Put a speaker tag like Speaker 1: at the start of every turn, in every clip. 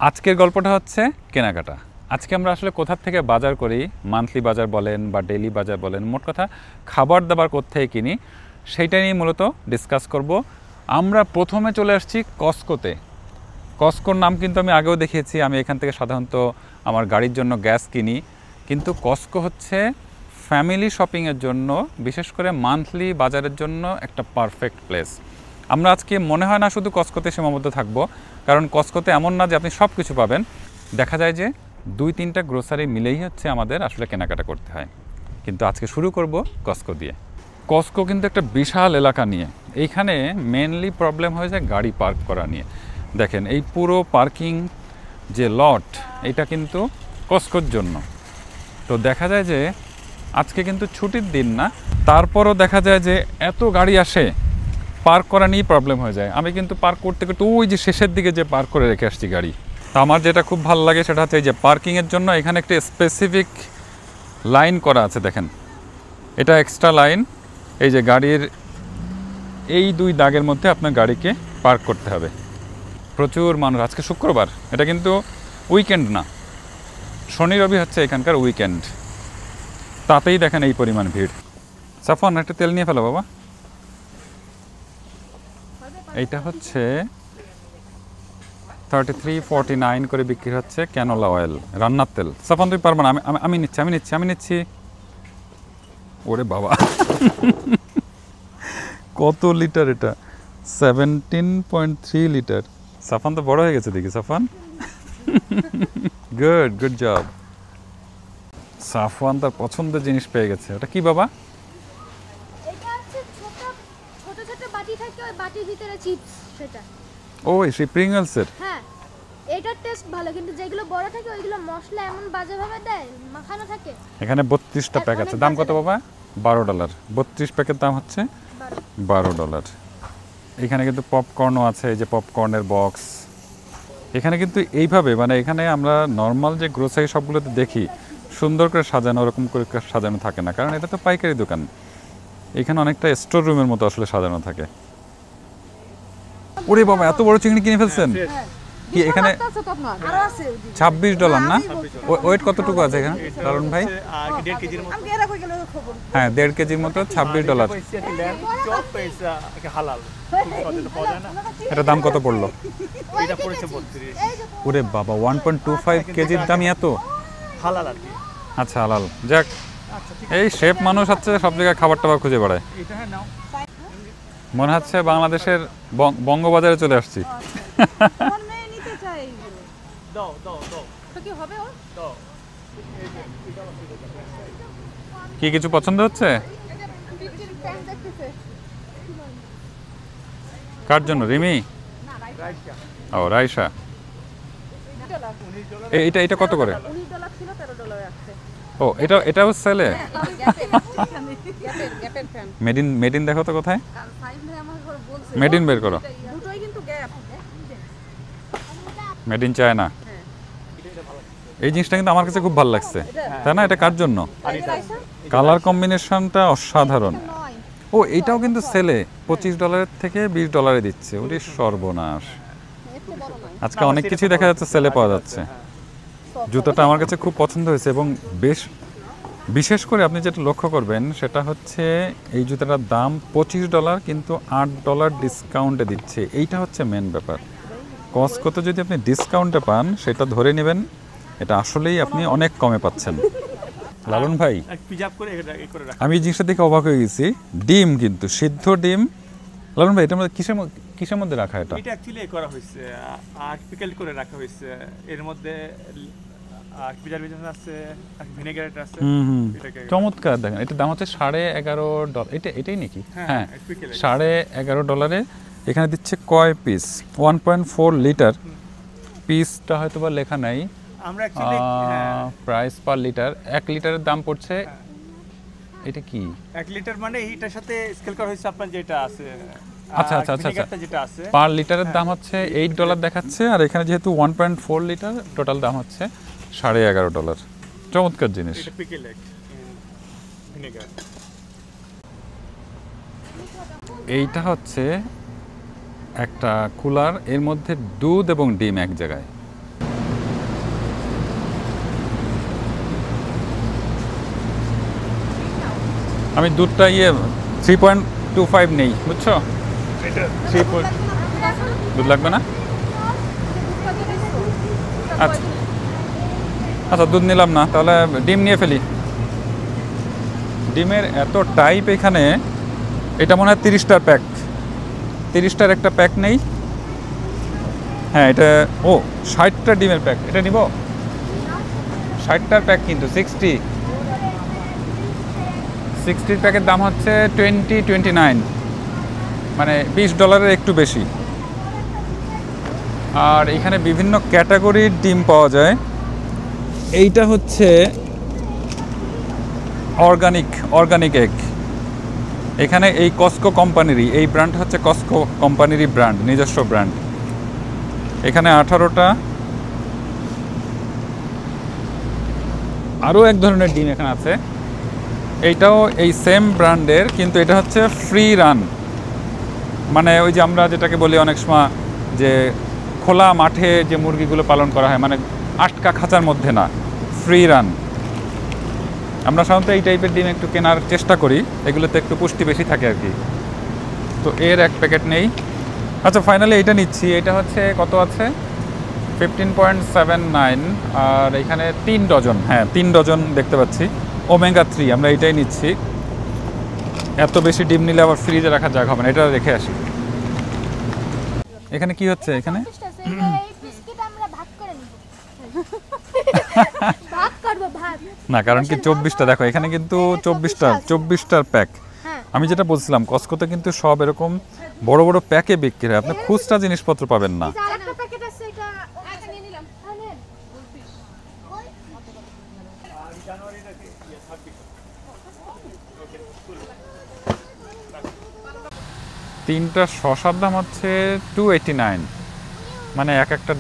Speaker 1: আজকের গল্পটা হচ্ছে কেনাকাটা। আজকে আমরা আসলে কোথা থেকে বাজার করি, মান্থলি বাজার বলেন বা ডেইলি বাজার বলেন, মোট কথা খাবার দাবার কোত্থেকে কিনি সেইটা নিয়ে মূলত ডিসকাস করব। আমরা প্রথমে চলে আসছি কস্কোতে। কস্কোর নাম কিন্তু আমি আগেও দেখিয়েছি। আমি এখান থেকে সাধারণত আমার গাড়ির জন্য গ্যাস কিনি, কিন্তু কস্কো হচ্ছে ফ্যামিলি শপিংয়ের জন্য, বিশেষ করে মান্থলি বাজারের জন্য একটা পারফেক্ট প্লেস। আমরা আজকে মনে হয় না শুধু কস্কোতে সীমাবদ্ধ থাকবো, কারণ কস্কোতে এমন না যে আপনি সব কিছু পাবেন। দেখা যায় যে 2-3টা গ্রোসারি মিলেই হচ্ছে আমাদের আসলে কেনাকাটা করতে হয়। কিন্তু আজকে শুরু করব কস্কো দিয়ে। কস্কো কিন্তু একটা বিশাল এলাকা নিয়ে। এইখানে মেনলি প্রবলেম হয়ে যায় গাড়ি পার্ক করা নিয়ে। দেখেন এই পুরো পার্কিং যে লট, এটা কিন্তু কস্কোর জন্য। তো দেখা যায় যে আজকে কিন্তু ছুটির দিন না, তারপরও দেখা যায় যে এত গাড়ি আসে, পার্ক করা নিয়েই প্রবলেম হয়ে যায়। আমি কিন্তু পার্ক করতে করতে ওই যে শেষের দিকে যে পার্ক করে রেখে আসছি গাড়ি। তো আমার যেটা খুব ভালো লাগে সেটা হচ্ছে এই যে পার্কিংয়ের জন্য এখানে একটা স্পেসিফিক লাইন করা আছে। দেখেন এটা এক্সট্রা লাইন, এই যে গাড়ির এই 2 দাগের মধ্যে আপনার গাড়িকে পার্ক করতে হবে। প্রচুর মানুষ, আজকে শুক্রবার, এটা কিন্তু উইকেন্ড না, শনি রবি হচ্ছে এখানকার উইকেন্ড, তাতেই দেখেন এই পরিমাণ ভিড়। সাফন একটা তেল নিয়ে ফেলো বাবা। এইটা হচ্ছে 33.49 করে বিক্রি হচ্ছে ক্যানোলা অয়েল, রান্নার তেল। সাফন তুই পারবো না, আমি নিচ্ছি। ওরে বাবা কত লিটার এটা? 17.3 লিটার। সাফান তো বড় হয়ে গেছে দেখি। Safan good job. সাফওয়ান তার পছন্দের জিনিস পেয়ে গেছে। ওটা কি বাবা?
Speaker 2: এটা হচ্ছে ছোট ছোট বাটি থাকে, ওই বাটির ভিতরে চিপস সেটা।
Speaker 1: ও এই প্রিঙ্গলস এর।
Speaker 2: হ্যাঁ, এটার টেস্ট ভালো, কিন্তু যেগুলো বড় থাকে ওইগুলো মশলা এমন বাজে ভাবে দেয়, মাখানো থাকে।
Speaker 1: এখানে 32টা প্যাক আছে। দাম কত বাবা? $12। 32 প্যাকের দাম হচ্ছে $12। এখানে কিন্তু পপকর্নও আছে, এই যে পপকর্নের বক্স। এখানে কিন্তু এইভাবে, মানে এখানে আমরা নর্মাল যে গ্রোসারি শপগুলোতে দেখি সুন্দর করে সাজানো, ওরকম করে সাজানো থাকে না, কারণ এটা তো পাইকারি দোকান। এখানে অনেকটা স্টোর রুমের মতো আসলে সাজানো থাকে। ওরে বাবা, এত বড় চিংড়ি কিনে ফেলছেন কি? এখানে $26 না? ওয়েট কতটুকু আছে এখানে লালন ভাই? হ্যাঁ, 1.5 কেজির মতো, $26। এটা দাম কত পড়লো? ওরে বাবা, 1.25 কেজির দামই এত? আচ্ছা হালাল, যাক। এই শেফ মানুষ হচ্ছে সব জায়গায় খাবার টাবার খুঁজে বেড়ায়। মনে হচ্ছে বাংলাদেশের বঙ্গবাজারে চলে আসছি। কি কিছু পছন্দ হচ্ছে? কার জন্য? রিমি? ও রাইসা। এটা কত করে? ও এটাও সেলে? মেড ইন দেখো তো কোথায়? মেড ইন বের করো। Made in China. এই জিনিসটা কিন্তু আমার কাছে খুব ভালো লাগছে, তাই না? এটা কার জন্য? কালার কম্বিনেশনটা অসাধারণ। ও এইটাও কিন্তু সেলে $25 থেকে $20 দিচ্ছে। ওরে সর্বনাশ, আজকে অনেক কিছুই দেখা যাচ্ছে সেলে পাওয়া যাচ্ছে। জুতোটা আমার কাছে খুব পছন্দ হয়েছে, এবং বিশেষ করে আপনি যেটা লক্ষ্য করবেন সেটা হচ্ছে এই জুতোটার দাম $25, কিন্তু $8 ডিসকাউন্টে দিচ্ছে। এইটা হচ্ছে মেন ব্যাপার। কস্কোতে যদি আপনি ডিসকাউন্টে পান, সেটা ধরে নেবেন এটা আসলেই আপনি অনেক কমে পাচ্ছেন। লালন ভাই, আমি এই জিনিসটা দেখে অবাক হয়ে গেছি। ডিম কিন্তু সিদ্ধ ডিম। লালন ভাই, এটার মধ্যে কিসের মধ্যে রাখা? এটা
Speaker 3: অ্যাকচুয়ালি করা হয়েছে আর্টিফিশিয়াল করে রাখা হয়েছে। এর মধ্যে প্রিজারভেটিভ আছে, ভিনেগার আছে।
Speaker 1: চমৎকার। দেখেন এটার দাম হচ্ছে $11.5। এটাই নাকি? হ্যাঁ, $11.5। এখানে দিচ্ছে কয় পিস? 1.4 লিটার। পিসটা হয়তো বা লেখা নাই।
Speaker 3: আমরা অ্যাকচুয়ালি
Speaker 1: প্রাইস পার লিটার 1 লিটারের দাম পড়ছে। এটা কি
Speaker 3: 1 লিটার মানে এটার সাথে স্কেল করা হয়েছে আপনার যেটা আছে।
Speaker 1: আচ্ছা,
Speaker 3: যেটা আছে
Speaker 1: পার লিটারের দাম হচ্ছে $8 দেখাচ্ছে, আর এখানে যেহেতু 1.4 লিটার, টোটাল দাম হচ্ছে $11.5। চমৎকার জিনিস।
Speaker 3: এটা পিকেলেট ভিনেগার।
Speaker 1: এইটা হচ্ছে একটা কুলার, এর মধ্যে দুধ এবং ডিম এক জায়গায়। আমি দুধটা 3.25 নেই, বুঝছো? এটা 3 দুধ লাগবে না? আচ্ছা আচ্ছা, দুধ নিলাম না, তাহলে ডিম নিয়ে ফেলি। ডিমের এত টাইপ এখানে, এটা মনে হয় 30টার প্যাক, 30টার একটা প্যাক নেই। হ্যাঁ এটা 60টা ডিমের প্যাক, এটা নিব। 60টার প্যাক কিন্তু 60 প্যাকের দাম হচ্ছে $29, মানে $20 একটু বেশি। আর এখানে বিভিন্ন ক্যাটাগরির ডিম পাওয়া যায়। এইটা হচ্ছে অর্গানিক এগ। এখানে এই কস্কো কোম্পানিরই, এই ব্র্যান্ড হচ্ছে কস্কো কোম্পানিরই ব্র্যান্ড, নিজস্ব ব্র্যান্ড। এখানে 18টা। আরও এক ধরনের ডিম এখানে আছে, এইটাও এই সেম ব্র্যান্ডের, কিন্তু এটা হচ্ছে ফ্রি রান। মানে ওই যে আমরা যেটাকে বলি অনেক সময় যে খোলা মাঠে যে মুরগিগুলো পালন করা হয়, মানে আটকা খাঁচার মধ্যে না, ফ্রি রান। আমরা সাধারণত এই টাইপের ডিম একটু কেনার চেষ্টা করি, এগুলোতে একটু পুষ্টি বেশি থাকে আর কি। তো এর এক প্যাকেট নেই। আচ্ছা ফাইনালি এটা নিচ্ছি। এটা হচ্ছে কত আছে? 15.79। আর এখানে 3 ডজন, হ্যাঁ 3 ডজন দেখতে পাচ্ছি। ওমেগা 3 আমরা এটাই নিচ্ছি। এত বেশি ডিম নিলে আবার ফ্রিজে রাখার জায়গা হবে না, এটা রেখে আসি। এখানে কি হচ্ছে? এখানে
Speaker 2: এই বিস্কিট আমরা ভাগ করে নিব। ভাগ করব ভাগ।
Speaker 1: না, কারণ কি 24টা দেখো, এখানে কিন্তু 24টার প্যাক।
Speaker 2: হ্যাঁ।
Speaker 1: আমি যেটা বলছিলাম, কস্কোতে কিন্তু সব এরকম বড় বড় প্যাকে বিক্রি হয়, আপনি খুচরা জিনিসপত্র পাবেন না।
Speaker 2: এই যে আরেকটা প্যাকেট আছে, এটা একটা নিয়ে নিলাম। আনেন।
Speaker 1: তিনটা শসার দাম হচ্ছে $2.89, মানে একটা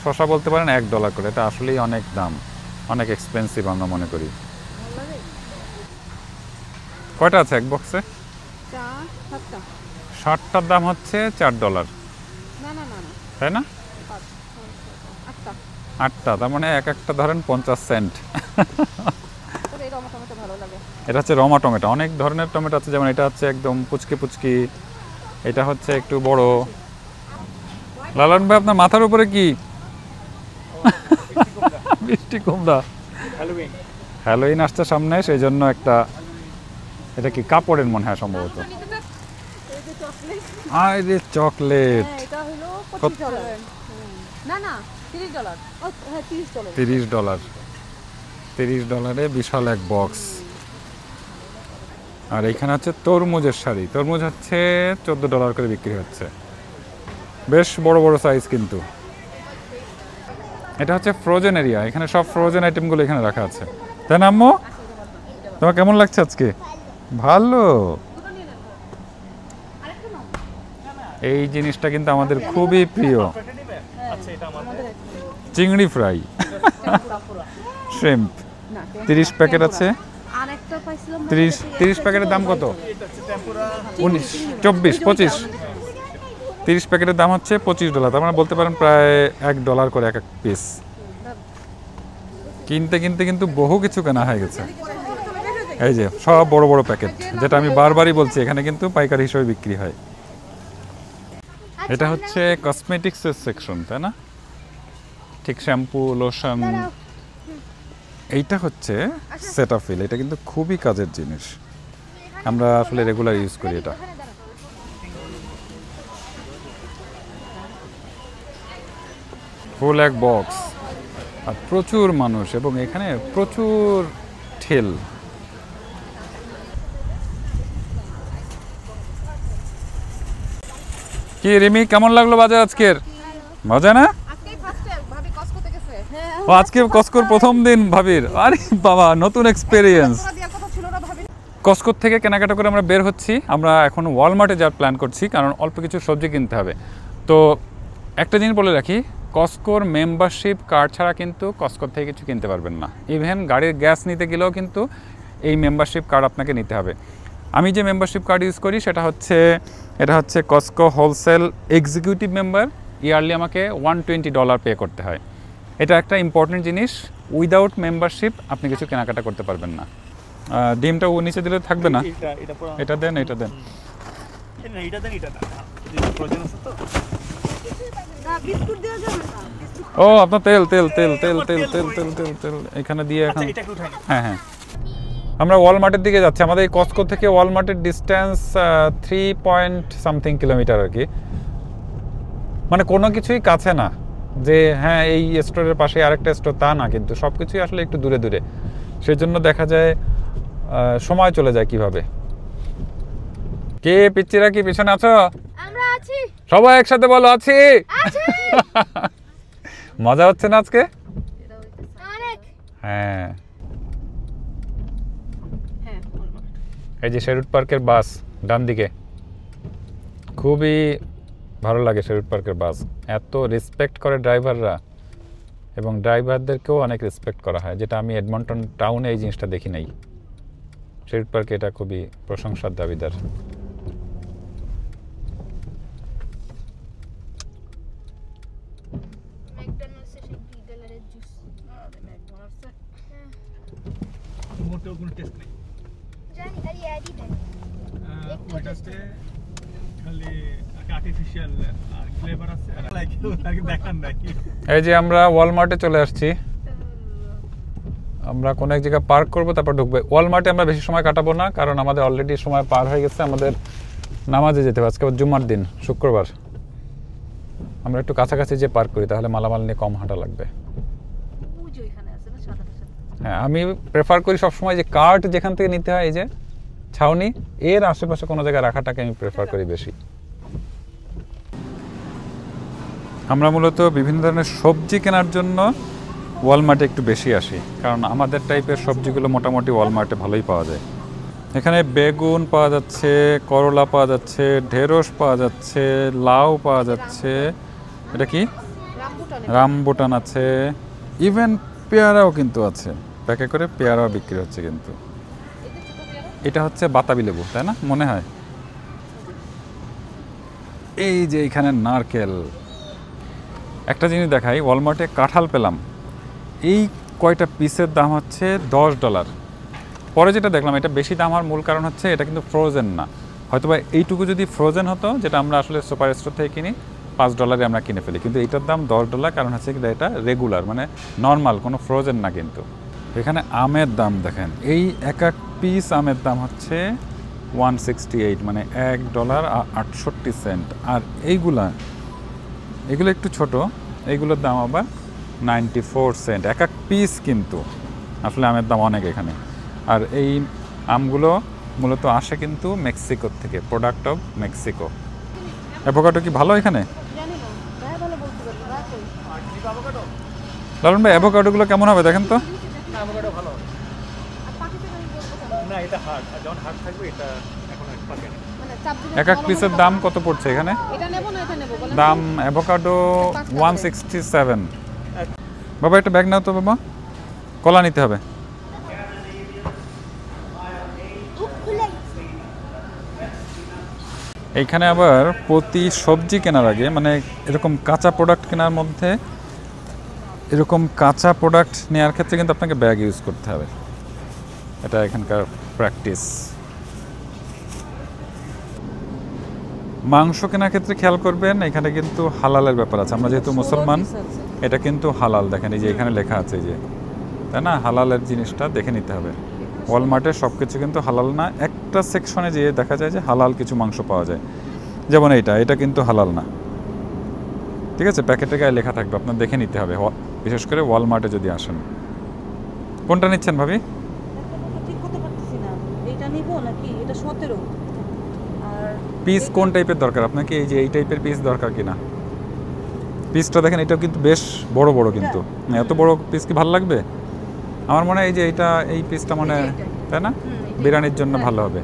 Speaker 1: শসা বলতে পারেন $1 করে। এটা আসলেই অনেক দাম, অনেক এক্সপেন্সিভ আমরা মনে করি। কয়টা আছে এক বক্সে? 60টার দাম হচ্ছে $4, তাই না? 8টা, তার মানে একটা ধরেন 50 সেন্ট। এটা হচ্ছে রমা টমেটো। অনেক ধরনের টমেটো আছে, যেমন এটা হচ্ছে একদম পুচকি, এটা হচ্ছে একটু বড়। লালন ভাই আপনার মাথার উপরে কি? মিষ্টি কুমড়া। হ্যালোইন আসছে সামনে, সেই জন্য একটা, এটা কি কাপড়ের মনে হয় সম্ভবত। আরে চকলেট, $30 বিশাল এক বক্স। আর এখানে হচ্ছে তরমুজের শাড়ি। তরমুজ হচ্ছে $14 করে বিক্রি হচ্ছে, বেশ বড় বড় সাইজ কিন্তু। এটা হচ্ছে ফ্রোজেন এরিয়া, এখানে সব ফ্রোজেন আইটেমগুলো এখানে রাখা আছে, তাই না আম্মু? তোমার কেমন লাগছে আজকে? ভালো। এই জিনিসটা কিন্তু আমাদের খুবই প্রিয়, চিংড়ি ফ্রাই, শ্রিম্প। 30 প্যাকেট আছে। 30 প্যাকেটের দাম কত? 19, 24, 25। 30 প্যাকেটের দাম হচ্ছে $25, তার মানে বলতে পারেন প্রায় $1 করে এক পিস। কিনতে কিন্তু বহু কিছু কেনা হয়ে গেছে। এই যে সব বড় বড় প্যাকেট, যেটা আমি বারবারই বলছি, এখানে কিন্তু পাইকারি হিসেবে বিক্রি হয়। এটা হচ্ছে কসমেটিক্সের সেকশন, তাই না? ঠিক শ্যাম্পু, লোশন। এইটা হচ্ছে সেটাফিল। এটা কিন্তু খুবই কাজের জিনিস, আমরা আসলে রেগুলার ইউজ করি এটা। ফুল এক বক্স, আর প্রচুর মানুষ, এবং এখানে প্রচুর ঠেল। কি রিমি, কেমন লাগলো বাজার আজকের? মজা না? ও আজকে কস্কোর প্রথম দিন ভাবির। আরে বাবা, নতুন এক্সপেরিয়েন্স। কস্কোর থেকে কেনাকাটা করে আমরা বের হচ্ছি। আমরা এখন ওয়ালমার্টে যাওয়ার প্ল্যান করছি, কারণ অল্প কিছু সবজি কিনতে হবে। তো একটা জিনিস বলে রাখি, কস্কোর মেম্বারশিপ কার্ড ছাড়া কিন্তু কস্কোর থেকে কিছু কিনতে পারবেন না। ইভেন গাড়ির গ্যাস নিতে গেলেও কিন্তু এই মেম্বারশিপ কার্ড আপনাকে নিতে হবে। আমি যে মেম্বারশিপ কার্ড ইউজ করি এটা হচ্ছে Costco wholesale executive member. Yearly আমাকে $120 পে করতে হয়। এটা একটা ইম্পর্টেন্ট জিনিস, উইদাউট মেম্বারশিপ আপনি কিছু কেনাকাটা করতে পারবেন না। ডিমটা ও নিচে দিলে থাকবে না।
Speaker 3: এটা পুরো
Speaker 1: এটা দেন, এটা দেন।
Speaker 3: না, এটা দেন, এটা না, প্রয়োজন আছে তো।
Speaker 2: বিস্কুট দেওয়া যাবে না, বিস্কুট
Speaker 1: ও আপনার তেল তেল তেল তেল তেল তেল তেল তেল তেল এখানে দিয়ে এখন।
Speaker 3: আচ্ছা, এটা একটু উঠাই।
Speaker 1: হ্যাঁ হ্যাঁ, আমরা ওয়ালমার্টের দিকে যাচ্ছি। আমাদের এই কস্টকো থেকে ওয়ালমার্টের ডিস্টেন্স 3 পয়েন্ট সামথিং কিলোমিটার আর কি। মানে কোনো কিছুই কাছে না যে হ্যাঁ এই স্টোরের পাশে আরেকটা স্টোর, তা না, কিন্তু সব কিছুই আসলে একটু দূরে দূরে। সেই জন্য দেখা যায় সময় চলে যায় কিভাবে। কে পিচ্চিরা কি পিছনে আছো?
Speaker 2: আমরা আছি
Speaker 1: সবাই একসাথে বলো আছি।
Speaker 2: আছি
Speaker 1: মজা হচ্ছে না আজকে?
Speaker 2: অনেক।
Speaker 1: হ্যাঁ, এই যে শেরুট পার্কের বাস ডান দিকে, খুবই ভালো লাগে শেরুট পার্কের বাস। এত রেসপেক্ট করে ড্রাইভাররা, এবং ড্রাইভারদেরকেও অনেক রেসপেক্ট করা হয়, যেটা আমি এডমন্টন টাউনে এই জিনিসটা দেখি নাই। শেরুট পার্কে এটা খুবই প্রশংসার দাবিদার।
Speaker 2: ম্যাকডোনাল্ডসে সেই $2 জুস।
Speaker 3: ম্যাকডোনাল্ডসে মোটেও কোনো টেস্ট নেই।
Speaker 2: জানি আরে অ্যাডই দেয়। একটু
Speaker 3: ওইটাতে খালি আর্টিফিশিয়াল আর ফ্লেভার আছে, আর লাইক আর কি দেখান নাই।
Speaker 1: এই যে আমরা ওয়ালমার্টে চলে আসছি। আমরা কোনো এক জায়গায় পার্ক করবো, তারপর ঢুকবো। ওয়ালমার্টে আমরা বেশি সময় কাটাবো না, কারণ আমাদের অলরেডি সময় পার হয়ে গেছে। আমাদের নামাজে যেতে হবে, আজকে জুম্মার দিন, শুক্রবার। আমরা একটু কাছাকাছি যে পার্ক করি, তাহলে মালামাল নিয়ে কম হাঁটা লাগবে। হ্যাঁ, আমি প্রেফার করি সবসময় যে কার্ট যেখান থেকে নিতে হয়, এই যে ছাউনি, এর আশেপাশে কোনো জায়গায় রাখাটাকে আমি প্রেফার করি বেশি। আমরা মূলত বিভিন্ন ধরনের সবজি কেনার জন্য ওয়ালমার্টে একটু বেশি আসি, কারণ আমাদের টাইপের সবজিগুলো মোটামুটি ওয়ালমার্টে ভালোই পাওয়া যায়। এখানে বেগুন পাওয়া যাচ্ছে, করলা পাওয়া যাচ্ছে, ঢেঁড়স পাওয়া যাচ্ছে, লাউ পাওয়া যাচ্ছে, এটা কি রামবুটান আছে, ইভেন পেয়ারাও কিন্তু আছে। প্যাকে করে পেয়ারাও বিক্রি হচ্ছে। কিন্তু এটা হচ্ছে বাতাবি লেবু, তাই না মনে হয়। এই যে এখানে নারকেল। একটা জিনিস দেখাই, ওয়ালমার্টে কাঁঠাল পেলাম, এই কয়টা পিসের দাম হচ্ছে $10। পরে যেটা দেখলাম, এটা বেশি দাম হওয়ার মূল কারণ হচ্ছে এটা কিন্তু ফ্রোজেন না। হয়তোবা এইটুকু যদি ফ্রোজেন হতো, যেটা আমরা আসলে সুপার স্টোর থেকে কিনি, $5 আমরা কিনে ফেলি, কিন্তু এইটার দাম $10, কারণ হচ্ছে কিন্তু এটা রেগুলার, মানে নর্মাল, কোনো ফ্রোজেন না। কিন্তু এখানে আমের দাম দেখেন, এই এক এক পিস আমের দাম হচ্ছে 168, মানে $1.68। আর এগুলো একটু ছোট, এইগুলোর দাম আবার 94 সেন্ট এক এক পিস। কিন্তু আসলে আমের দাম অনেক এখানে। আর এই আমগুলো মূলত আসে কিন্তু মেক্সিকোর থেকে, প্রোডাক্ট অফ মেক্সিকো। অ্যাভোকাডো কি ভালো এখানে? লালন ভাই, অ্যাভোকাডোগুলো কেমন হবে দেখেন তো?
Speaker 3: অ্যাভোকাডো ভালো না, এটা হার্ড, আর যখন হার্ড থাকবে এটা এখন পাকে না।
Speaker 1: এক এক পিসের দাম কত পড়ছে এখানে? দাম অ্যাভোকাডো 167। বাবা একটা ব্যাগ নাও তো বাবা, কলা নিতে হবে। এইখানে আবার প্রতি সবজি কেনার আগে, মানে এরকম কাঁচা প্রোডাক্ট কেনার মধ্যে, এরকম কাঁচা প্রোডাক্ট নেওয়ার ক্ষেত্রে কিন্তু আপনাকে ব্যাগ ইউজ করতে হবে। এটা এখানকার প্র্যাকটিস। মাংস কেনার ক্ষেত্রে খেয়াল করবেন, এখানে কিন্তু হালালের ব্যাপার আছে। আমরা যেহেতু মুসলমান, এটা কিন্তু হালাল। দেখেন এই যে এখানে লেখা আছে, যে তাই না, হালালের জিনিসটা দেখে নিতে হবে। ওয়ালমার্টে সব কিছু কিন্তু হালাল না। একটা সেকশনে যেয়ে দেখা যায় যে হালাল কিছু মাংস পাওয়া যায়, যেমন এটা কিন্তু হালাল না। ঠিক আছে, প্যাকেটে গায়ে লেখা থাকবে, আপনার দেখে নিতে হবে, বিশেষ করে ওয়ালমার্টে যদি আসেন। কোনটা নিচ্ছেন ভাবি? পিস কোন টাইপের দরকার আপনাকে? এই যে এই টাইপের পিস দরকার কিনা? পিসটা দেখেন, এটাও কিন্তু বেশ বড় বড়, কিন্তু এত বড় পিস কি ভালো লাগবে? আমার মনে হয় এই যে এই পিসটা মানে, তাই না, বিরিয়ানির জন্য ভালো হবে।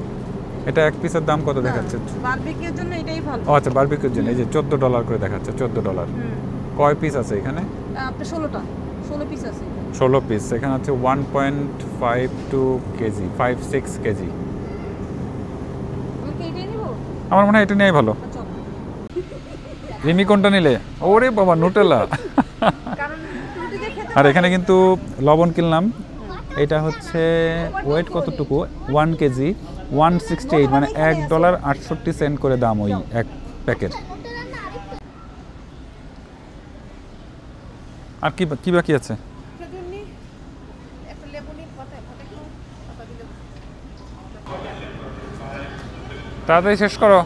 Speaker 1: এটা এক পিসের দাম কত দেখাচ্ছে?
Speaker 4: বারবিকিউর জন্য এটাই ভালো।
Speaker 1: ও আচ্ছা, বারবিকিউর জন্য এই যে $14 করে দেখাচ্ছে। $14 কয় পিস আছে এখানে?
Speaker 4: আপনার 16 পিস আছে।
Speaker 1: 16 পিস। এখানে আছে 1.52 কেজি, 5-6 কেজি।
Speaker 4: আমি কি এটাই নিব?
Speaker 1: আমার মনে হয় এটা নেওয়াই ভালো। রিমি কোনটা নিলে? ওরে বাবা, নুটেলা।
Speaker 4: কারণ রুটি দিয়ে খেতে
Speaker 1: আর এখানে কিন্তু লবণ কিনলাম এটা হচ্ছে ওয়েট কতটুকু 1 কেজি 168 মানে $1.68 করে দাম ওই এক প্যাকেট। আর কি কি বাকি আছে? তাড়াতাড়ি শেষ করো।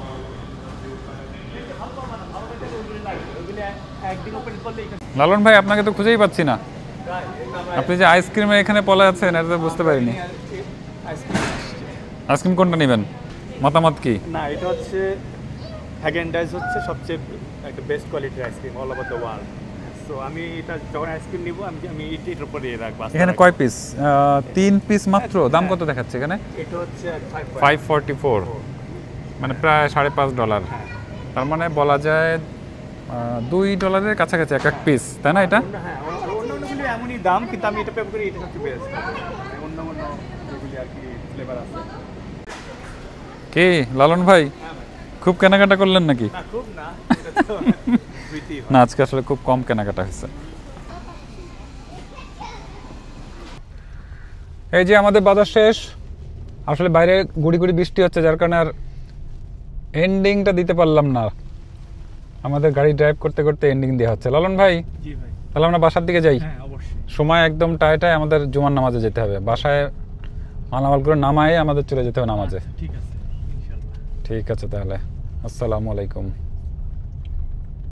Speaker 1: লালন ভাই আপনাকে তো খুঁজেই পাচ্ছি না। আপনি যে আইসক্রিমের এখানে পলে আছেন এটা তো বুঝতে পারিনি। আইসক্রিম কোনটা নেবেন? মতামত কি?
Speaker 3: না, এটা হচ্ছে হ্যাগেনডাইজ হচ্ছে সবচেয়ে একটা বেস্ট কোয়ালিটির ice cream all over the world. So আমি এটা যখন আইসক্রিম নিব আমি এটার উপরে রাখবো।
Speaker 1: এখানে কয় পিস? 3 পিস মাত্র। দাম কত দেখাচ্ছে এখানে?
Speaker 3: এটা হচ্ছে
Speaker 1: 544 মানে প্রায় $5.5। তার মানে বলা যায় $2 কাছাকাছি এক এক পিস, তাই না? এটা
Speaker 3: হ্যাঁ, অন্যগুলি এমনই দাম, কিন্তু আমি এটা প্রেফার করি, এটা সবচেয়ে বেস্ট। অন্য যেগুলি আর কি ফ্লেভার আছে।
Speaker 1: কি লালন ভাই খুব কেনাকাটা করলেন নাকি?
Speaker 3: না, খুব না, এটা তো প্রীতি।
Speaker 1: না, আজকে আসলে খুব কম কেনাকাটা হয়েছে। এই যে আমাদের বাজার শেষ। আসলে বাইরে গুড়ি গুড়ি বৃষ্টি হচ্ছে, যার কারণে আর এন্ডিংটা দিতে পারলাম না। আমাদের গাড়ি ড্রাইভ করতে করতে এন্ডিং দেওয়া হচ্ছে। লালন ভাই,
Speaker 3: জি ভাই।
Speaker 1: তাহলে আমরা বাসার দিকে যাই।
Speaker 3: হ্যাঁ, অবশ্যই।
Speaker 1: সময় একদম টাইটায়, আমাদের জুমার নামাজে যেতে হবে। বাসায় মালামালগুলো নামায় আমাদের চলে যেতে হবে নামাজে।
Speaker 3: ঠিক আছে, ইনশাআল্লাহ।
Speaker 1: ঠিক আছে তাহলে, আসসালামু আলাইকুম।